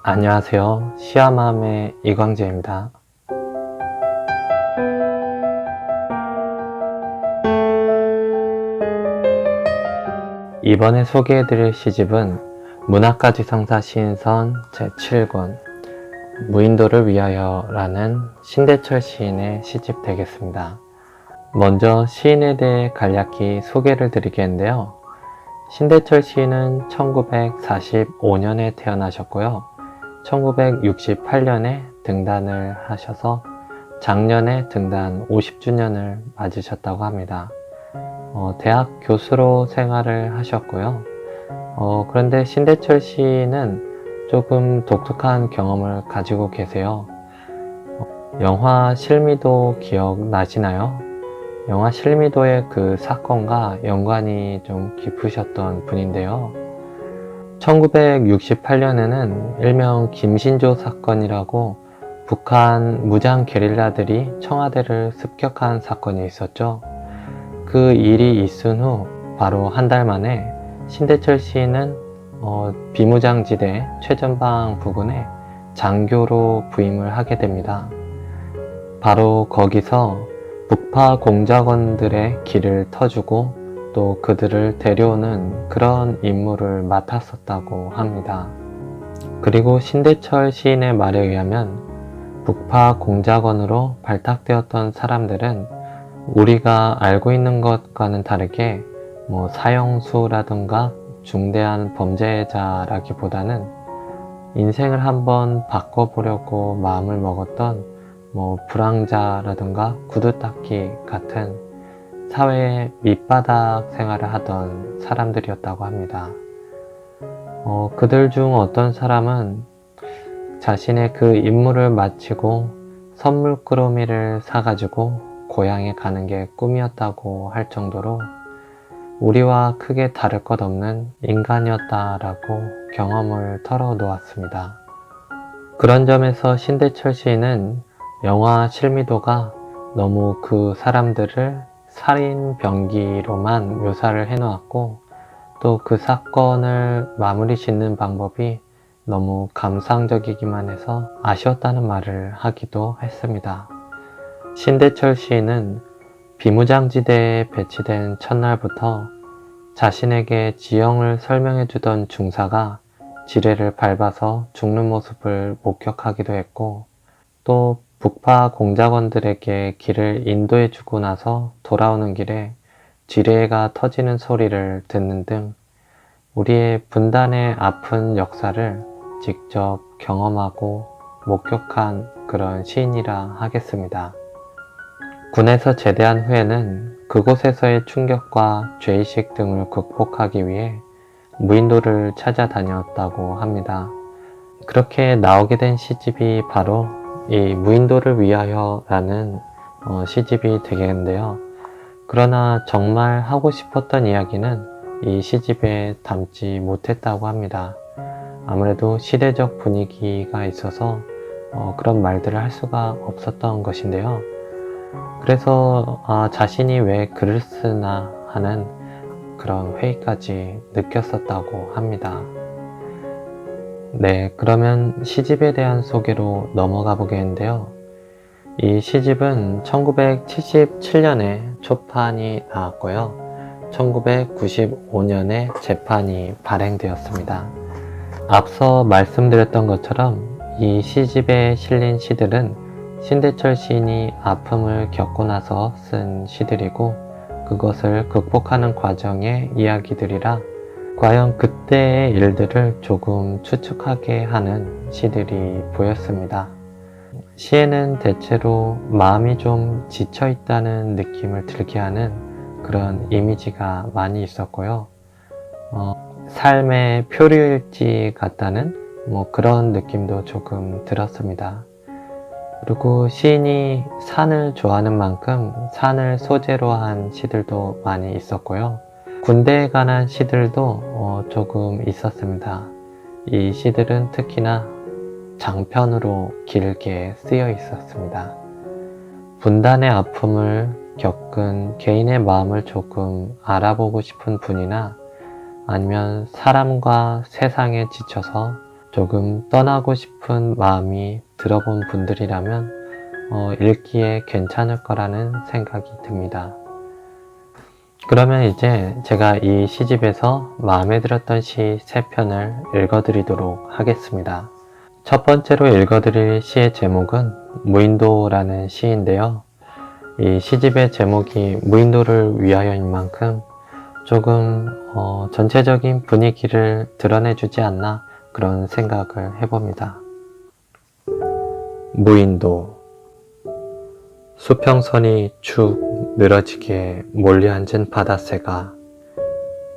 안녕하세요. 시아맘의 이광재입니다. 이번에 소개해드릴 시집은 문학가지성사 시인선 제7권 무인도를 위하여 라는 신대철 시인의 시집 되겠습니다. 먼저 시인에 대해 간략히 소개를 드리겠는데요. 신대철 시인은 1945년에 태어나셨고요. 1968년에 등단을 하셔서 작년에 등단 50주년을 맞으셨다고 합니다. 대학 교수로 생활을 하셨고요. 그런데 신대철 시인은 조금 독특한 경험을 가지고 계세요. 영화 실미도 기억나시나요? 영화 실미도의 그 사건과 연관이 좀 깊으셨던 분인데요. 1968년에는 일명 김신조 사건이라고 북한 무장 게릴라들이 청와대를 습격한 사건이 있었죠. 그 일이 있은 후 바로 한 달 만에 신대철 시인은 비무장지대 최전방 부근에 장교로 부임을 하게 됩니다. 바로 거기서 북파 공작원들의 길을 터주고 또 그들을 데려오는 그런 임무를 맡았었다고 합니다. 그리고 신대철 시인의 말에 의하면 북파 공작원으로 발탁되었던 사람들은 우리가 알고 있는 것과는 다르게 사형수라든가 중대한 범죄자라기보다는 인생을 한번 바꿔보려고 마음을 먹었던 불황자라든가 구두닦이 같은 사회의 밑바닥 생활을 하던 사람들이었다고 합니다. 그들 중 어떤 사람은 자신의 그 임무를 마치고 선물꾸러미를 사가지고 고향에 가는 게 꿈이었다고 할 정도로 우리와 크게 다를 것 없는 인간이었다라고 경험을 털어놓았습니다. 그런 점에서 신대철 시인은 영화 실미도가 너무 그 사람들을 살인병기로만 묘사를 해놓았고 또 그 사건을 마무리 짓는 방법이 너무 감상적이기만 해서 아쉬웠다는 말을 하기도 했습니다. 신대철 시인은 비무장지대에 배치된 첫날부터 자신에게 지형을 설명해주던 중사가 지뢰를 밟아서 죽는 모습을 목격하기도 했고 또 북파 공작원들에게 길을 인도해주고 나서 돌아오는 길에 지뢰가 터지는 소리를 듣는 등 우리의 분단의 아픈 역사를 직접 경험하고 목격한 그런 시인이라 하겠습니다. 군에서 제대한 후에는 그곳에서의 충격과 죄의식 등을 극복하기 위해 무인도를 찾아다녔다고 합니다. 그렇게 나오게 된 시집이 바로 이 무인도를 위하여 라는 시집이 되겠는데요. 그러나 정말 하고 싶었던 이야기는 이 시집에 담지 못했다고 합니다. 아무래도 시대적 분위기가 있어서 그런 말들을 할 수가 없었던 것인데요. 그래서 자신이 왜 글을 쓰나 하는 그런 회의까지 느꼈었다고 합니다. 네, 그러면 시집에 대한 소개로 넘어가 보겠는데요. 이 시집은 1977년에 초판이 나왔고요. 1995년에 재판이 발행되었습니다. 앞서 말씀드렸던 것처럼 이 시집에 실린 시들은 신대철 시인이 아픔을 겪고 나서 쓴 시들이고 그것을 극복하는 과정의 이야기들이라 과연 그때의 일들을 조금 추측하게 하는 시들이 보였습니다. 시에는 대체로 마음이 좀 지쳐있다는 느낌을 들게 하는 그런 이미지가 많이 있었고요. 삶의 표류일지 같다는 그런 느낌도 조금 들었습니다. 그리고 시인이 산을 좋아하는 만큼 산을 소재로 한 시들도 많이 있었고요. 군대에 관한 시들도 조금 있었습니다. 이 시들은 특히나 장편으로 길게 쓰여 있었습니다. 분단의 아픔을 겪은 개인의 마음을 조금 알아보고 싶은 분이나 아니면 사람과 세상에 지쳐서 조금 떠나고 싶은 마음이 들어본 분들이라면 읽기에 괜찮을 거라는 생각이 듭니다. 그러면 이제 제가 이 시집에서 마음에 들었던 시 3편을 읽어드리도록 하겠습니다. 첫 번째로 읽어드릴 시의 제목은 무인도라는 시인데요. 이 시집의 제목이 무인도를 위하여인 만큼 조금 전체적인 분위기를 드러내주지 않나 그런 생각을 해봅니다. 무인도. 수평선이 축 늘어지게 몰려 앉은 바닷새가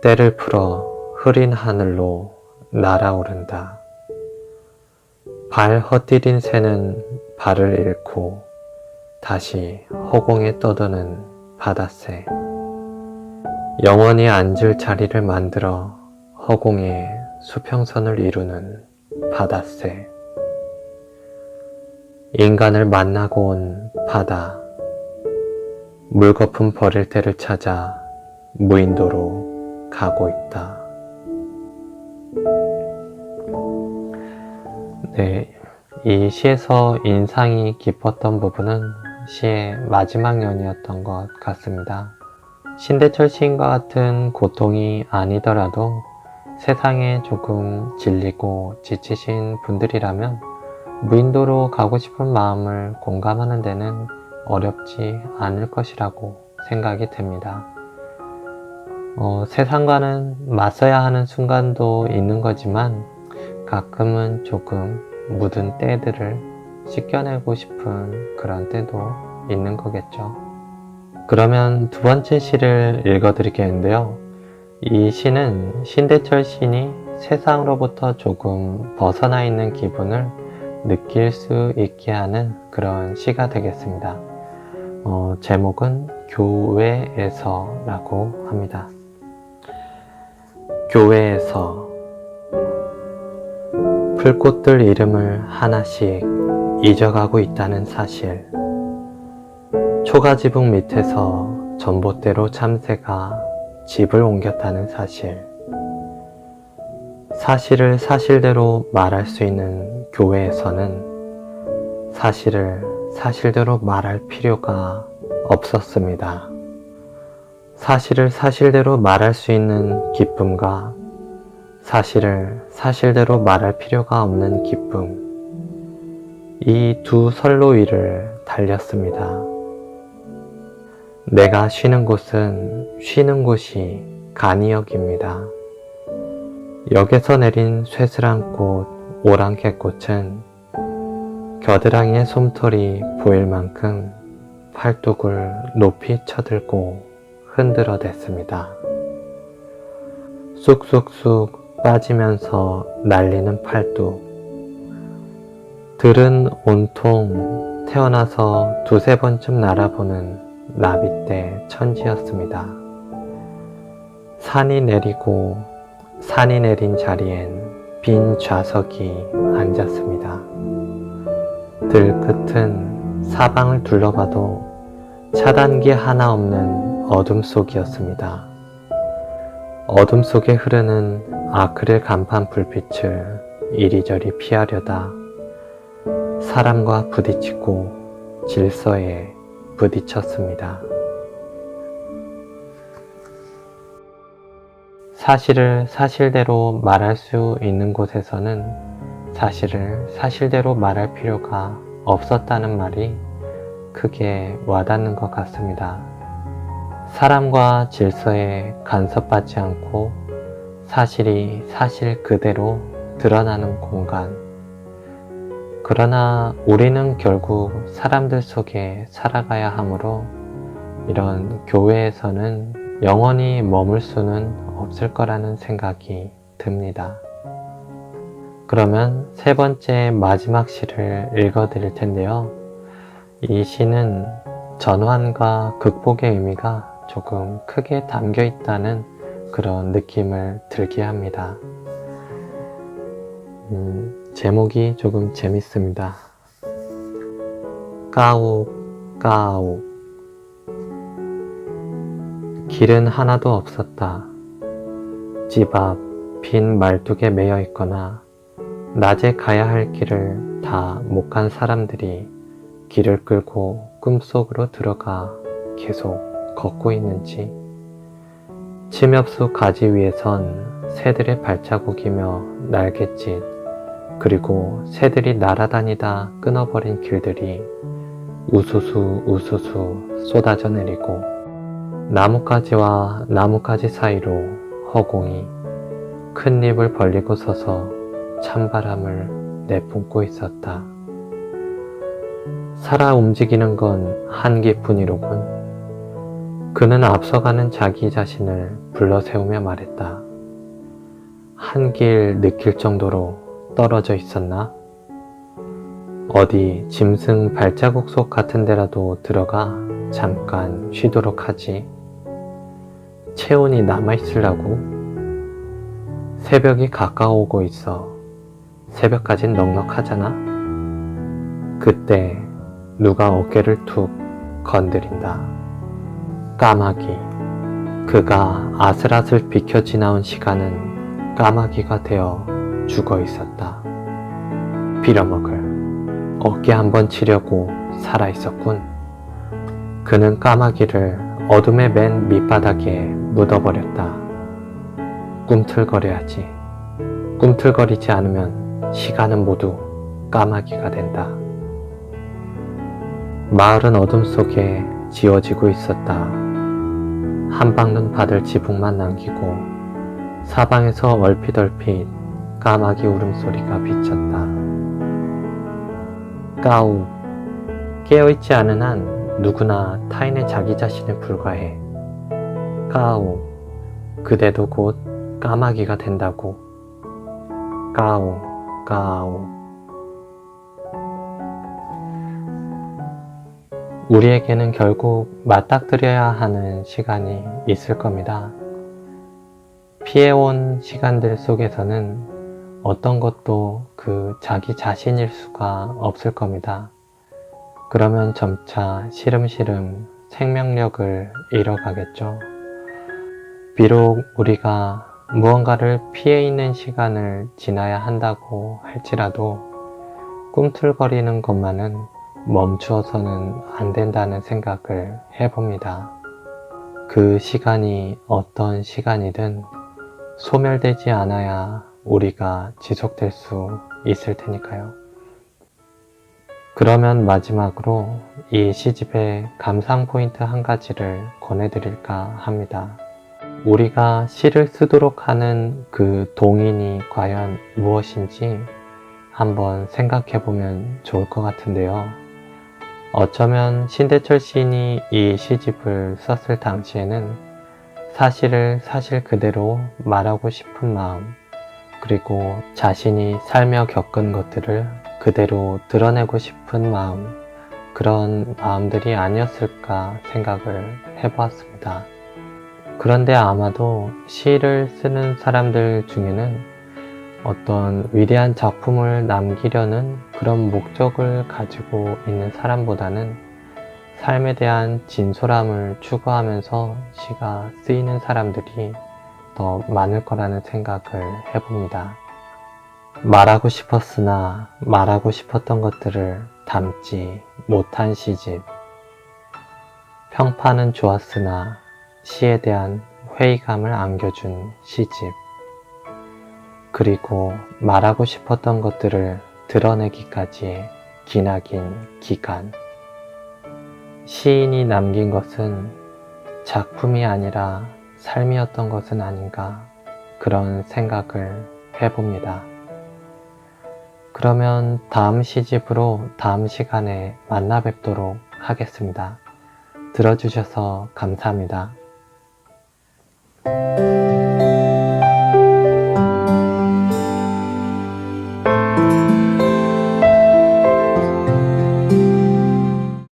때를 풀어 흐린 하늘로 날아오른다. 발 헛디딘 새는 발을 잃고 다시 허공에 떠도는 바닷새. 영원히 앉을 자리를 만들어 허공에 수평선을 이루는 바닷새. 인간을 만나고 온 바다. 물거품 버릴 때를 찾아 무인도로 가고 있다. 네, 이 시에서 인상이 깊었던 부분은 시의 마지막 연이었던 것 같습니다. 신대철 시인과 같은 고통이 아니더라도 세상에 조금 질리고 지치신 분들이라면 무인도로 가고 싶은 마음을 공감하는 데는 어렵지 않을 것이라고 생각이 됩니다. 세상과는 맞서야 하는 순간도 있는 거지만 가끔은 조금 묻은 때들을 씻겨내고 싶은 그런 때도 있는 거겠죠. 그러면 두 번째 시를 읽어드리겠는데요. 이 시는 신대철 시인이 세상으로부터 조금 벗어나 있는 기분을 느낄 수 있게 하는 그런 시가 되겠습니다. 제목은 교회에서 라고 합니다. 교회에서 풀꽃들 이름을 하나씩 잊어가고 있다는 사실. 초가지붕 밑에서 전봇대로 참새가 집을 옮겼다는 사실. 사실을 사실대로 말할 수 있는 교회에서는 사실을 사실대로 말할 필요가 없었습니다. 사실을 사실대로 말할 수 있는 기쁨과 사실을 사실대로 말할 필요가 없는 기쁨, 이 두 선로 위를 달렸습니다. 내가 쉬는 곳은 쉬는 곳이 간이역입니다. 역에서 내린 쇠슬한 꽃, 오랑캐꽃은 겨드랑이의 솜털이 보일 만큼 팔뚝을 높이 쳐들고 흔들어댔습니다. 쑥쑥쑥 빠지면서 날리는 팔뚝. 들은 온통 태어나서 두세 번쯤 날아보는 나비떼 천지였습니다. 산이 내린 자리엔 빈 좌석이 앉았습니다. 들 끝은 사방을 둘러봐도 차단기 하나 없는 어둠 속이었습니다. 어둠 속에 흐르는 아크릴 간판 불빛을 이리저리 피하려다 사람과 부딪히고 질서에 부딪혔습니다. 사실을 사실대로 말할 수 있는 곳에서는 사실을 사실대로 말할 필요가 없었다는 말이 크게 와닿는 것 같습니다. 사람과 질서에 간섭받지 않고 사실이 사실 그대로 드러나는 공간. 그러나 우리는 결국 사람들 속에 살아가야 하므로 이런 교회에서는 영원히 머물 수는 없을 거라는 생각이 듭니다. 그러면 세 번째 마지막 시를 읽어드릴 텐데요. 이 시는 전환과 극복의 의미가 조금 크게 담겨 있다는 그런 느낌을 들게 합니다. 제목이 조금 재밌습니다. 까욱 까욱. 길은 하나도 없었다. 집 앞 빈 말뚝에 매여 있거나 낮에 가야 할 길을 다 못 간 사람들이 길을 끌고 꿈속으로 들어가 계속 걷고 있는지, 침엽수 가지 위에선 새들의 발자국이며 날갯짓, 그리고 새들이 날아다니다 끊어버린 길들이 우수수 우수수 쏟아져 내리고, 나뭇가지와 나뭇가지 사이로 허공이 큰 입을 벌리고 서서 찬바람을 내뿜고 있었다. 살아 움직이는 건 한기뿐이로군. 그는 앞서가는 자기 자신을 불러세우며 말했다. 한길 느낄 정도로 떨어져 있었나? 어디 짐승 발자국 속 같은 데라도 들어가 잠깐 쉬도록 하지. 체온이 남아있으려고? 새벽이 가까워오고 있어. 새벽까진 넉넉하잖아? 그때 누가 어깨를 툭 건드린다. 까마귀. 그가 아슬아슬 비켜 지나온 시간은 까마귀가 되어 죽어 있었다. 빌어먹을. 어깨 한번 치려고 살아있었군. 그는 까마귀를 어둠의 맨 밑바닥에 묻어버렸다. 꿈틀거려야지. 꿈틀거리지 않으면 시간은 모두 까마귀가 된다. 마을은 어둠 속에 지워지고 있었다. 한방눈 받을 지붕만 남기고 사방에서 얼핏얼핏 까마귀 울음소리가 비쳤다. 까우. 깨어있지 않은 한 누구나 타인의 자기 자신에 불과해. 까우. 그대도 곧 까마귀가 된다고. 까우, 까우. 우리에게는 결국 맞닥뜨려야 하는 시간이 있을 겁니다. 피해온 시간들 속에서는 어떤 것도 그 자기 자신일 수가 없을 겁니다. 그러면 점차 시름시름 생명력을 잃어가겠죠. 비록 우리가 무언가를 피해 있는 시간을 지나야 한다고 할지라도 꿈틀거리는 것만은 멈추어서는 안 된다는 생각을 해봅니다. 그 시간이 어떤 시간이든 소멸되지 않아야 우리가 지속될 수 있을 테니까요. 그러면 마지막으로 이 시집의 감상 포인트 한 가지를 권해드릴까 합니다. 우리가 시를 쓰도록 하는 그 동인이 과연 무엇인지 한번 생각해보면 좋을 것 같은데요. 어쩌면 신대철 시인이 이 시집을 썼을 당시에는 사실을 사실 그대로 말하고 싶은 마음, 그리고 자신이 살며 겪은 것들을 그대로 드러내고 싶은 마음, 그런 마음들이 아니었을까 생각을 해보았습니다. 그런데 아마도 시를 쓰는 사람들 중에는 어떤 위대한 작품을 남기려는 그런 목적을 가지고 있는 사람보다는 삶에 대한 진솔함을 추구하면서 시가 쓰이는 사람들이 더 많을 거라는 생각을 해봅니다. 말하고 싶었으나 말하고 싶었던 것들을 담지 못한 시집. 평판은 좋았으나 시에 대한 회의감을 안겨준 시집. 그리고 말하고 싶었던 것들을 드러내기까지의 기나긴 기간. 시인이 남긴 것은 작품이 아니라 삶이었던 것은 아닌가, 그런 생각을 해봅니다. 그러면 다음 시집으로 다음 시간에 만나 뵙도록 하겠습니다. 들어주셔서 감사합니다.